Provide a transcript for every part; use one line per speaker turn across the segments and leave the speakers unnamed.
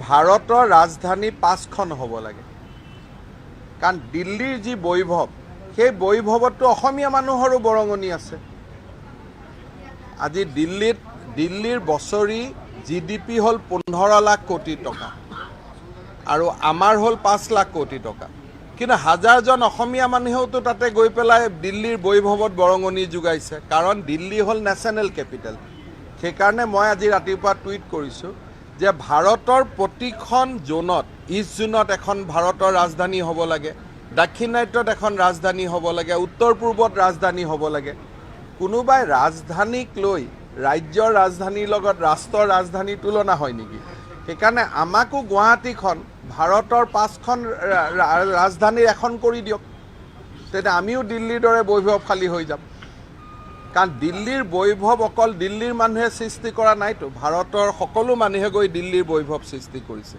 ভাৰতৰ ৰাজধানী 5খন হ'ব লাগে কাৰণ দিল্লীৰ যি বৈভৱ সেই বৈভৱতো অসমীয়া মানুহৰো বৰঙণি আছে আজি দিল্লীৰ বছৰি GDP হ'ল 15 লাখ কোটি টকা আৰু আমাৰ হ'ল 5 লাখ কোটি টকা কিন্তু হাজাৰজন অসমীয়া মানুহেওতো তাতে গৈ পেলাই দিল্লীৰ বৈভৱত বৰঙণি যোগাইছে কাৰণ দিল্লী হ'ল নেশ্যনেল কেপিটেল সেইকাৰণে মই আজি ৰাতিপুৱা টুইট কৰিছোঁ যে ভাৰতৰ প্ৰতিখন জোনত ইষ্ট জোনত এখন ভাৰতৰ ৰাজধানী হ'ব লাগে দক্ষিণাত্যত এখন ৰাজধানী হ'ব লাগে উত্তৰ পূৰ্বত ৰাজধানী হ'ব লাগে কোনোবাই ৰাজধানীক লৈ ৰাজ্যৰ ৰাজধানীৰ লগত ৰাষ্ট্ৰৰ ৰাজধানীৰ তুলনা হয় নেকি সেইকাৰণে আমাকো গুৱাহাটীখন ভাৰতৰ 5খন ৰাজধানীৰ এখন কৰি দিয়ক তেতিয়া আমিও দিল্লীৰ দৰে বৈভৱশালী হৈ যাম কাৰণ দিল্লীৰ বৈভৱ অকল দিল্লীৰ মানুহে সৃষ্টি কৰা নাইতো ভাৰতৰ সকলো মানুহে গৈ দিল্লীৰ বৈভৱ সৃষ্টি কৰিছে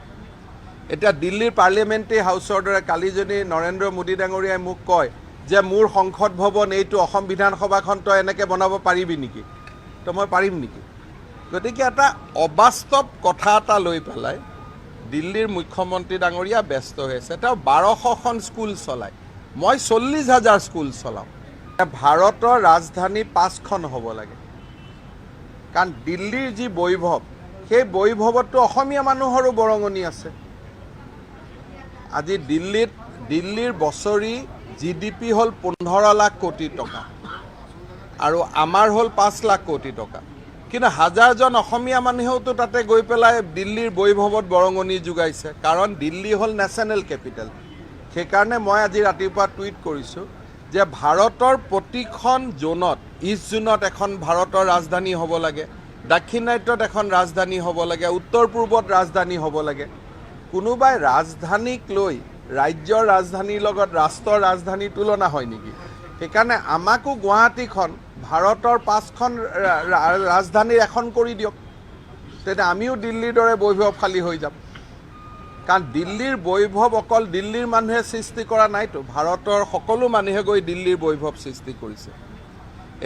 এতিয়া দিল্লীৰ পাৰ্লিয়ামেণ্টাৰী হাউচৰ দৰে কালিজনী নৰেন্দ্ৰ মোদী ডাঙৰীয়াই মোক কয় যে মোৰ সংসদ ভৱন এইটো অসম বিধানসভাখন তই এনেকৈ বনাব পাৰিবি নেকি তো মই পাৰিম নেকি গতিকে এটা অবাস্তৱ কথা এটা লৈ পেলাই দিল্লীৰ মুখ্যমন্ত্ৰী ডাঙৰীয়া ব্যস্ত হৈ আছে তেওঁ 1200খন স্কুল চলায় মই 40,000 স্কুল চলাওঁ ভাৰতৰ ৰাজধানী 5খন হ'ব লাগে কাৰণ দিল্লীৰ যি বৈভৱ সেই বৈভৱতো অসমীয়া মানুহৰো বৰঙণি আছে আজি দিল্লীৰ বছৰি GDP হ'ল 15 লাখ কোটি টকা আৰু আমাৰ হ'ল 5 লাখ কোটি টকা কিন্তু হাজাৰজন অসমীয়া মানুহেওতো তাতে গৈ পেলাই দিল্লীৰ বৈভৱত বৰঙণি যোগাইছে কাৰণ দিল্লী হ'ল নেশ্যনেল কেপিটেল সেইকাৰণে মই আজি ৰাতিপুৱা টুইট কৰিছোঁ যে ভাৰতৰ প্ৰতিখন জোনত ইষ্ট জোনত এখন ভাৰতৰ ৰাজধানী হ'ব লাগে দক্ষিণাত্যত এখন ৰাজধানী হ'ব লাগে উত্তৰ পূৰ্বত ৰাজধানী হ'ব লাগে কোনোবাই ৰাজধানীক লৈ ৰাজ্যৰ ৰাজধানীৰ লগত ৰাষ্ট্ৰৰ ৰাজধানীৰ তুলনা হয় নেকি সেইকাৰণে আমাকো গুৱাহাটীখন ভাৰতৰ 5খন ৰাজধানীৰ এখন কৰি দিয়ক তেতিয়া আমিও দিল্লীৰ দৰে বৈভৱশালী হৈ যাম কাৰণ দিল্লীৰ বৈভৱ অকল দিল্লীৰ মানুহে সৃষ্টি কৰা নাইতো ভাৰতৰ সকলো মানুহে গৈ দিল্লীৰ বৈভৱ সৃষ্টি কৰিছে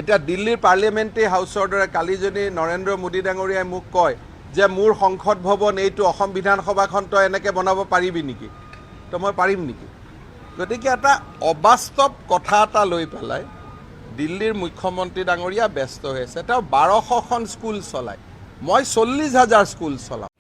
এতিয়া দিল্লীৰ পাৰ্লিয়ামেণ্টাৰী হাউচৰ দৰে কালিজনী নৰেন্দ্ৰ মোদী ডাঙৰীয়াই মোক কয় যে মোৰ সংসদ ভৱন এইটো অসম বিধানসভাখন তই এনেকৈ বনাব পাৰিবি নেকি তো মই পাৰিম নেকি গতিকে এটা অবাস্তৱ কথা এটা লৈ পেলাই দিল্লীৰ মুখ্যমন্ত্ৰী ডাঙৰীয়া ব্যস্ত হৈ আছে তেওঁ 1200খন স্কুল চলায় মই 40,000 স্কুল চলাওঁ